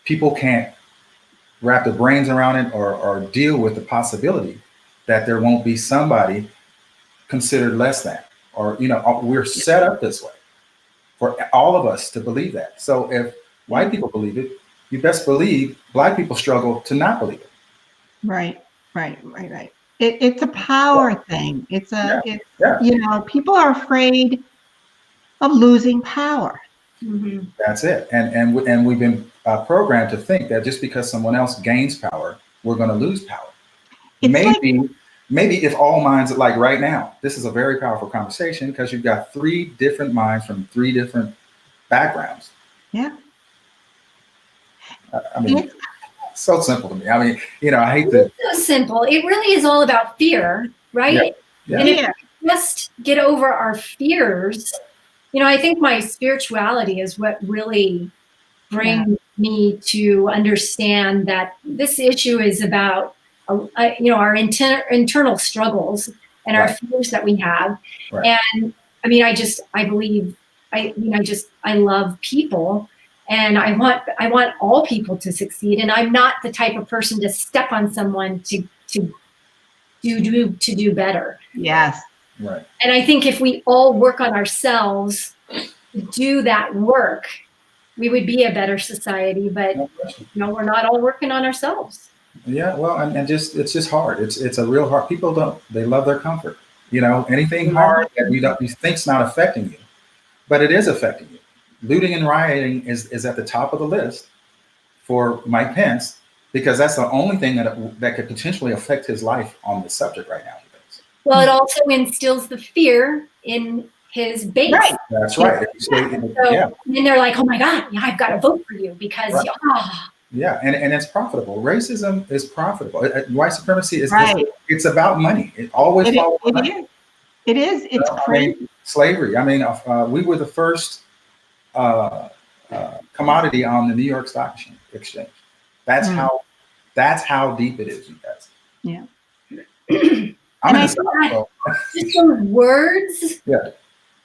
B: people can't wrap their brains around it or deal with the possibility that there won't be somebody considered less than, or we're set up this way for all of us to believe that. So if white people believe it, you best believe black people struggle to not believe it.
C: Right. It's a power thing. People are afraid of losing power.
A: Mm-hmm.
B: That's it. And we've been programmed to think that just because someone else gains power, we're going to lose power. Maybe if all minds, like right now, this is a very powerful conversation because you've got 3 different minds from 3 different backgrounds.
C: Yeah.
B: I mean, so simple to me. I mean, I hate to.
A: It's so simple. It really is all about fear, right?
B: Yeah.
A: And if we just get over our fears, I think my spirituality is what really brings me to understand that this issue is about, our internal struggles, and our fears that we have.
B: Right.
A: And I mean, I love people, and I want all people to succeed. And I'm not the type of person to step on someone to do better.
C: Yes.
B: Right.
A: And I think if we all work on ourselves to do that work, we would be a better society. But we're not all working on ourselves.
B: Yeah, well, and just it's just hard. It's a real hard. People they love their comfort. Anything hard that you think's not affecting you, but it is affecting you. Looting and rioting is at the top of the list for Mike Pence, because that's the only thing that could potentially affect his life on this subject right now.
A: Well, it also instills the fear in his base.
C: Right.
B: That's right.
A: And they're like, oh my God, yeah, I've got to vote for you because
B: Yeah, and it's profitable. Racism is profitable. White supremacy is it's about money. It always follows money.
C: It is. It's crazy.
B: Slavery. I mean, we were the first commodity on the New York Stock Exchange. That's how deep it is, you guys.
C: Yeah.
B: I'm in the South,
A: just those words.
B: Yeah.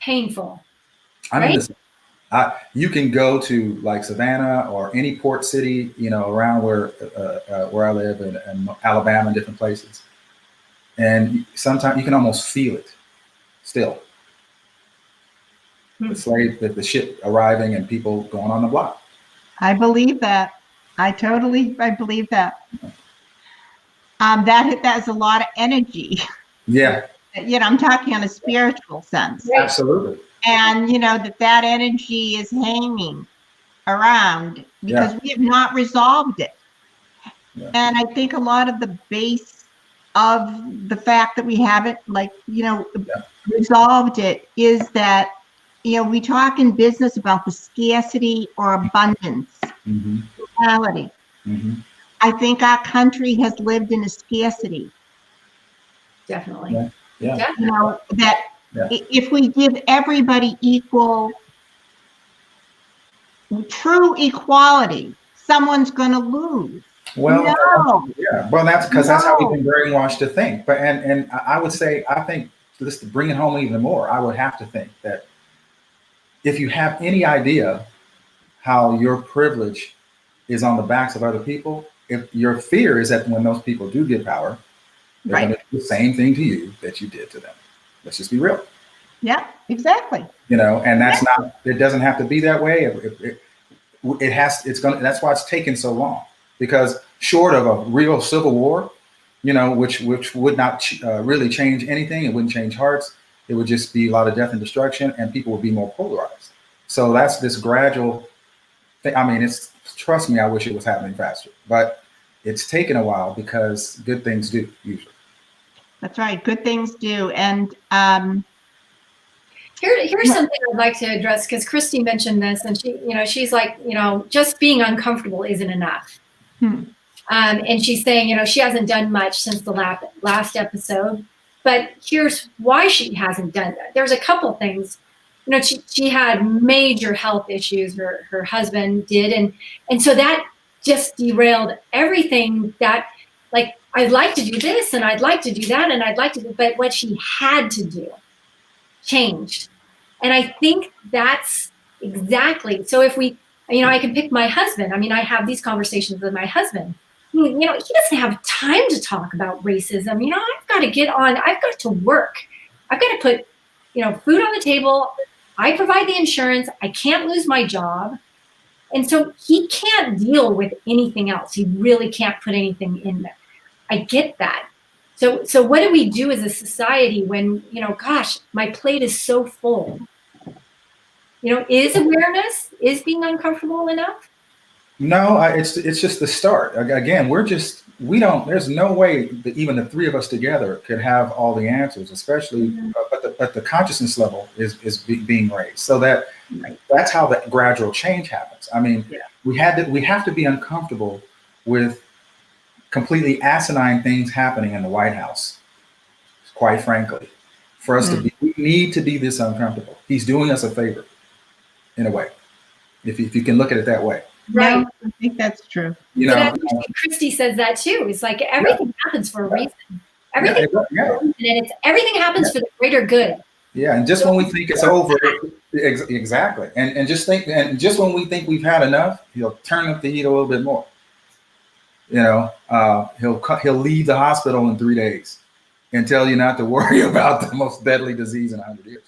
A: Painful.
B: I'm in the you can go to like Savannah or any port city, around where I live in Alabama and different places, and sometimes you can almost feel it still. The ship arriving and people going on the block.
C: I believe that. I believe that. That's a lot of energy.
B: Yeah.
C: I'm talking on a spiritual sense.
B: Absolutely.
C: And that energy is hanging around because we have not resolved it. Yeah. And I think a lot of the base of the fact that we haven't resolved it is that we talk in business about the scarcity or abundance reality. I think our country has lived in a scarcity.
A: Definitely.
B: Yeah.
C: If we give everybody equal, true equality, someone's going to lose.
B: Well, that's because that's how we've been brainwashed to think. But and I would say, I think, just to bring it home even more, I would have to think that if you have any idea how your privilege is on the backs of other people, if your fear is that when those people do get power, they're going to do the same thing to you that you did to them. Let's just be real.
C: Yeah, exactly.
B: And that's not. It doesn't have to be that way. It has. It's going. That's why it's taken so long. Because short of a real civil war, which would not really change anything, it wouldn't change hearts. It would just be a lot of death and destruction, and people would be more polarized. So that's this gradual thing. I mean, trust me, I wish it was happening faster, but it's taken a while because good things do usually.
C: That's right. Good things do. And
A: here's something I'd like to address, because Christy mentioned this, and she's like, just being uncomfortable isn't enough. And she's saying, she hasn't done much since the last episode, but here's why she hasn't done that. There's a couple things. She had major health issues. Her husband did, and so that just derailed everything. That, like, I'd like to do this and I'd like to do that and I'd like to do, but what she had to do changed. And I think that's exactly. So if we, I can pick my husband. I mean, I have these conversations with my husband. He doesn't have time to talk about racism. I've got to get on. I've got to work. I've got to put, food on the table. I provide the insurance. I can't lose my job. And so he can't deal with anything else. He really can't put anything in there. I get that. So what do we do as a society when, gosh, my plate is so full? Is awareness, is being uncomfortable enough?
B: No, it's just the start. Again, there's no way that even the three of us together could have all the answers, especially, but the consciousness level is being raised. So that's how that gradual change happens. I mean, we have to be uncomfortable with completely asinine things happening in the White House, quite frankly. For us we need to be this uncomfortable. He's doing us a favor, in a way, if you can look at it that way.
C: Right. No, I think that's true.
A: Christy says that too. It's like everything happens for a reason. Everything,
B: Yeah.
A: and everything happens for the greater good.
B: Yeah, and just when we think it's over, exactly. And just when we think we've had enough, he'll turn up the heat a little bit more. You know, he'll leave the hospital in 3 days and tell you not to worry about the most deadly disease in 100 years.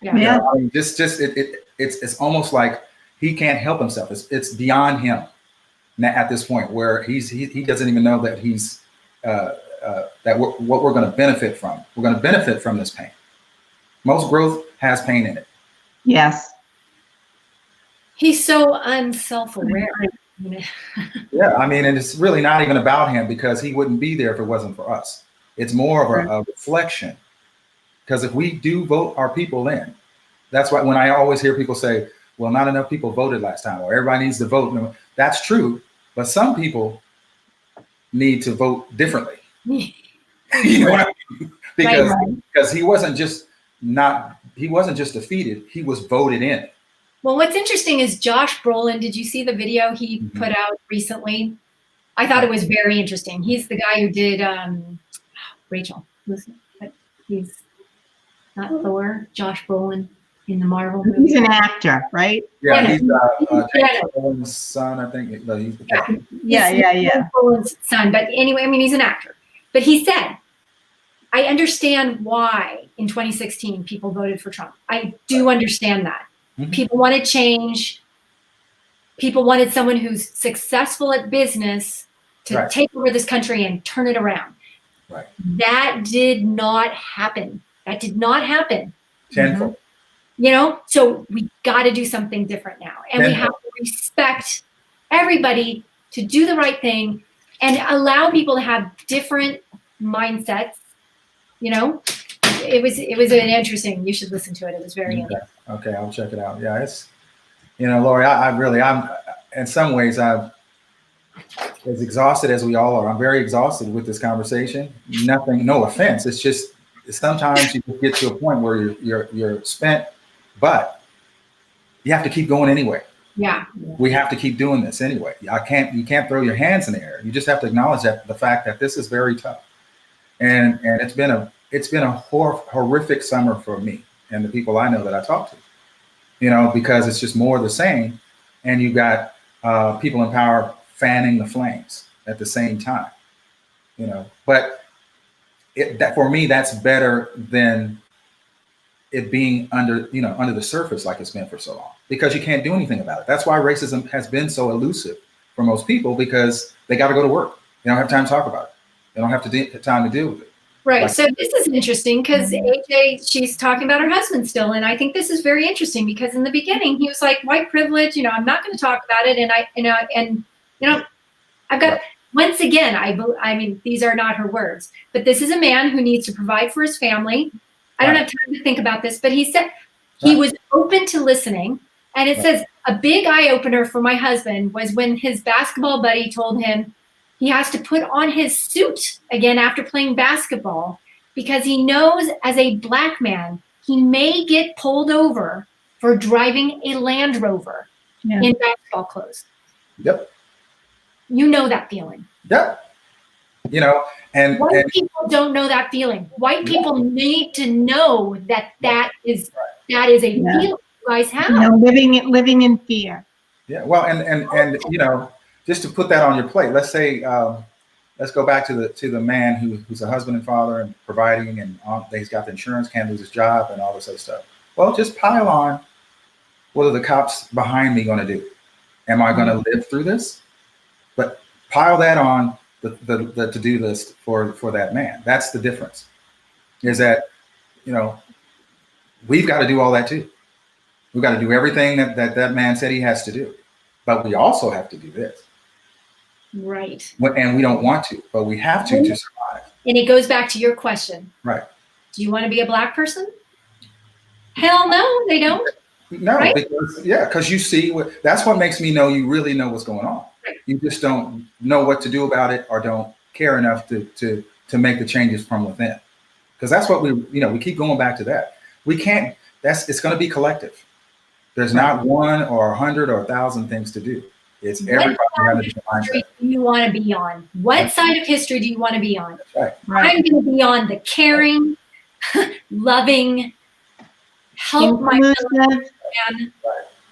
A: Yeah.
C: Yeah.
B: I mean, it's almost like he can't help himself. It's beyond him at this point, where he doesn't even know that what we're going to benefit from. We're going to benefit from this pain. Most growth has pain in it.
C: Yes.
A: He's so unself-aware.
B: Yeah, I mean, and it's really not even about him, because he wouldn't be there if it wasn't for us. It's more of a reflection, because if we do vote our people in, that's why when I always hear people say, well, not enough people voted last time, or everybody needs to vote. No, that's true, but some people need to vote differently. You know what I mean? Because he wasn't just defeated, he was voted in.
A: Well, what's interesting is Josh Brolin. Did you see the video he put out recently? I thought it was very interesting. He's the guy who did Rachel. He's not Thor. Josh Brolin in the Marvel movie.
C: He's an actor, right?
B: Yeah, he's Brolin's son, I think.
C: Yeah.
A: Brolin's son, but anyway, I mean, he's an actor. But he said, I understand why in 2016 people voted for Trump. I do understand that. People wanted change. People wanted someone who's successful at business to take over this country and turn it around.
B: Right.
A: That did not happen.
B: Tenfold.
A: You know, so we got to do something different now. And we have to respect everybody to do the right thing and allow people to have different mindsets. You know, it was an interesting, you should listen to it. It was very interesting.
B: Okay, I'll check it out. Yeah, it's, you know, Lori, I'm in some ways, as exhausted as we all are. I'm very exhausted with this conversation. No offense. It's just, sometimes you get to a point where you're spent, but you have to keep going anyway.
A: Yeah.
B: We have to keep doing this anyway. You can't throw your hands in the air. You just have to acknowledge the fact that this is very tough. And it's been a horrific summer for me and the people I know that I talk to, you know, because it's just more of the same. And you got people in power fanning the flames at the same time, you know, but that for me, that's better than it being under the surface like it's been for so long, because you can't do anything about it. That's why racism has been so elusive for most people, because they got to go to work. They don't have time to talk about it. They don't have time to deal with it.
A: Right. So this is interesting because AJ, she's talking about her husband still. And I think this is very interesting because in the beginning, he was like, white privilege, you know, I'm not going to talk about it. And I've got, once again, I mean, these are not her words, but this is a man who needs to provide for his family. I don't have time to think about this, but he said he was open to listening. And it says a big eye opener for my husband was when his basketball buddy told him he has to put on his suit again after playing basketball because he knows as a black man, he may get pulled over for driving a Land Rover in basketball clothes.
B: Yep.
A: You know that feeling.
B: Yep. You know, and
A: white people don't know that feeling. White people need to know that is a feeling you guys have.
C: You know, living in fear.
B: Yeah. Well, and you know, just to put that on your plate, let's say, let's go back to the man who's a husband and father and providing, and he's got the insurance, can't lose his job, and all this other stuff. Well, just pile on. What are the cops behind me going to do? Am I going to live through this? But pile that on the to-do list for that man. That's the difference. Is that, you know, we've got to do all that too. We've got to do everything that man said he has to do, but we also have to do this.
A: Right.
B: And we don't want to, but we have to survive. And
A: it goes back to your question.
B: Right.
A: Do you want to be a black person? Hell no, they don't.
B: No, right? because you see that's what makes me know you really know what's going on.
A: Right.
B: You just don't know what to do about it, or don't care enough to make the changes from within. Because that's what we keep going back to that. We can't, it's going to be collective. There's not one or 100 or 1,000 things to do. It's
A: What
B: everybody
A: side
B: having
A: of
B: a different mindset.
A: history do you want to be on? What side of history do you want to be on?
B: Right.
C: Right.
A: I'm going to be on the caring, loving, help my fellow
C: Inclusive.
A: man.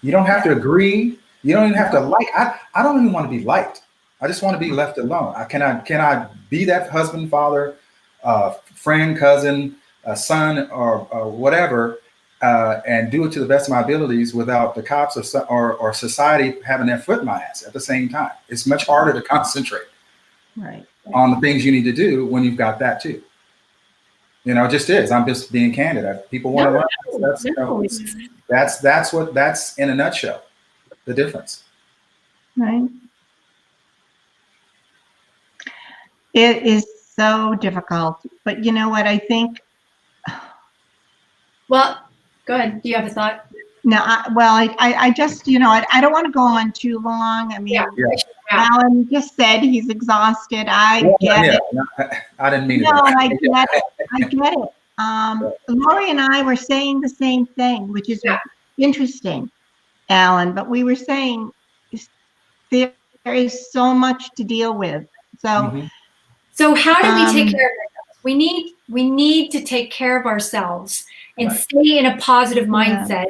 B: You don't have to agree. You don't even have to like. I don't even want to be liked. I just want to be left alone. Can I be that husband, father, friend, cousin, son, or whatever, and do it to the best of my abilities without the cops or society having their foot in my ass at the same time. It's much harder to concentrate
C: Right.
B: on the things you need to do when you've got that too. You know, it just is. I'm just being candid. People want to learn. That's in a nutshell, the difference.
C: Right. It is so difficult, but you know what? I think.
A: Well, go ahead. Do you have a thought?
C: No, I just, I don't want to go on too long. I mean, Alan just said he's exhausted. I get it.
B: No, I didn't mean it.
C: No, I get it. I get it. Lori and I were saying the same thing, which is interesting, Alan, but we were saying there is so much to deal with. So,
A: So how do we take care of ourselves? We need to take care of ourselves and stay in a positive mindset,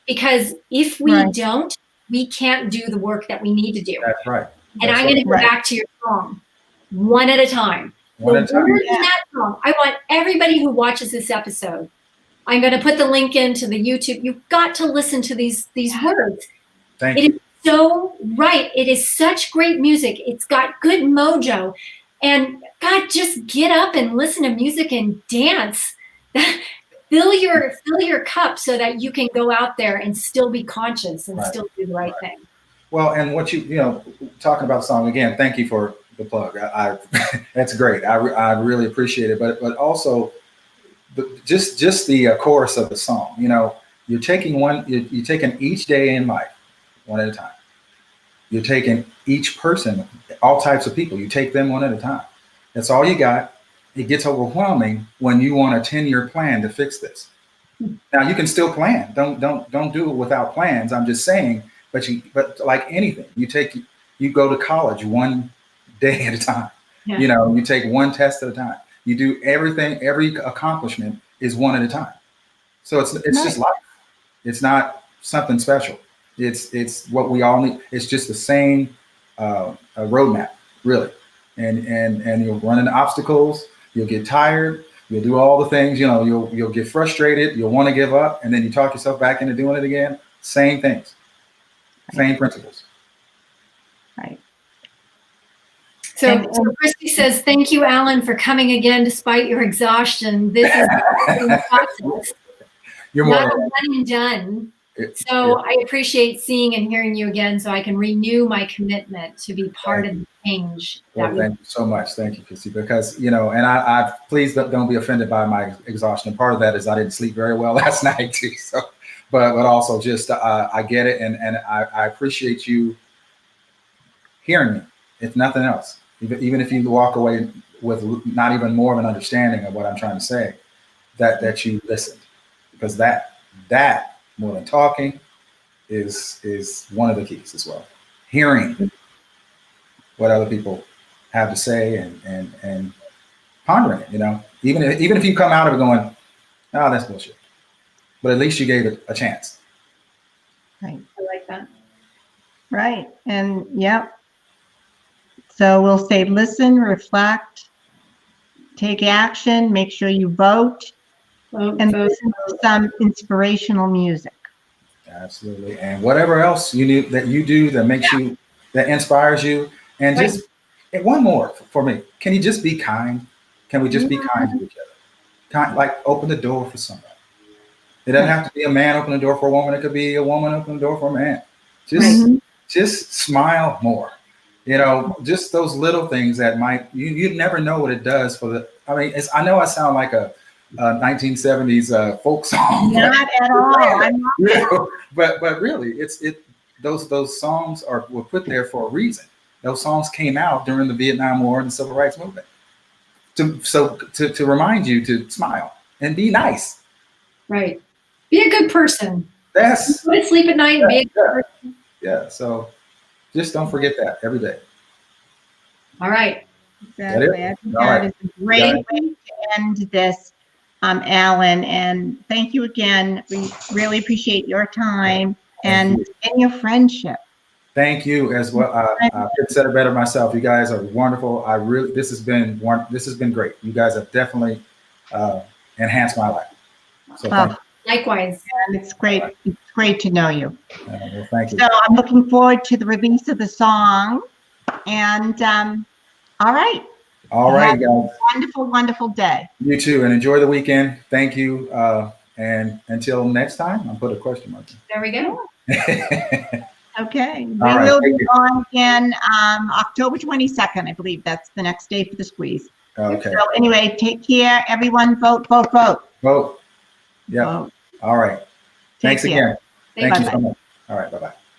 A: because if we don't, we can't do the work that we need to do.
B: That's right.
A: And I'm going to go back to your song, one at a time. The words in that song, I want everybody who watches this episode, I'm going to put the link into the YouTube. You've got to listen to these words.
B: Thank you.
A: It is so right. It is such great music. It's got good mojo. And God, just get up and listen to music and dance. Fill your cup so that you can go out there and still be conscious and still do the right thing.
B: Well, and what talking about the song again, thank you for the plug. That's great. I really appreciate it. But also just the chorus of the song, you're taking you're taking each day in life one at a time. You're taking each person, all types of people, you take them one at a time. That's all you got. It gets overwhelming when you want a 10-year plan to fix this. Now you can still plan. Don't do it without plans. I'm just saying, but like anything, you go to college one day at a time. Yeah. You take one test at a time. You do everything. Every accomplishment is one at a time. So it's just life. It's not something special. It's what we all need. It's just the same roadmap, really. And you'll run into obstacles. You'll get tired. You'll do all the things. You'll get frustrated. You'll want to give up, and then you talk yourself back into doing it again. Same things, same principles.
C: Right.
A: So Christy says, "Thank you, Alan, for coming again despite your exhaustion. This is a process.
B: You're
A: not a one and done." I appreciate seeing and hearing you again, so I can renew my commitment to be part of the change.
B: Thank you so much. Thank you, Christy, because, and I please don't be offended by my exhaustion. Part of that is I didn't sleep very well last night too. So, but also just, I get it. And I appreciate you hearing me, if nothing else, even if you walk away with not even more of an understanding of what I'm trying to say, that you listened, because that more than talking is one of the keys as well. Hearing what other people have to say and pondering it, even if you come out of it going, oh, that's bullshit, but at least you gave it a chance.
C: Right.
A: I like that.
C: Right. And so we'll say, listen, reflect, take action, make sure you vote. And listen to some inspirational music.
B: Absolutely. And whatever else you do that makes you, that inspires you. And just one more for me. Can you just be kind? Can we just be kind to each other? Like open the door for somebody. It doesn't have to be a man opening the door for a woman. It could be a woman opening the door for a man. Just smile more. Just those little things that you never know what it does for I know I sound like a 1970s folk song.
C: Not at all.
B: But really, those songs were put there for a reason. Those songs came out during the Vietnam War and the Civil Rights Movement, to remind you to smile and be nice.
A: Right. Be a good person.
B: Yes.
A: Go to sleep at night and be a good person.
B: Yeah. So just don't forget that every day.
A: All right.
C: Exactly. I think
B: All
C: that
B: right.
C: is a great way to end this, Alan. And thank you again. We really appreciate your time and your friendship.
B: Thank you as well. I couldn't say it better myself. You guys are wonderful. This has been great. You guys have definitely enhanced my life. So thank you.
A: Likewise.
C: And it's great. It's great to know you.
B: Well, thank you.
C: So I'm looking forward to the release of the song. And all right.
B: All right,
C: Have
B: guys.
C: a wonderful, wonderful day.
B: You too, and enjoy the weekend. Thank you. And until next time, I'll put a question mark.
A: There we go.
C: Okay. We
B: All right,
C: will be
B: thank you.
C: on again October 22nd. I believe that's the next day for the squeeze.
B: Okay.
C: So anyway, take care. Everyone vote, vote, vote.
B: Vote. Yeah.
C: Vote.
B: All right. Thanks
C: Take care.
B: again. Thank you
C: Bye-bye.
B: so much. All right. Bye-bye.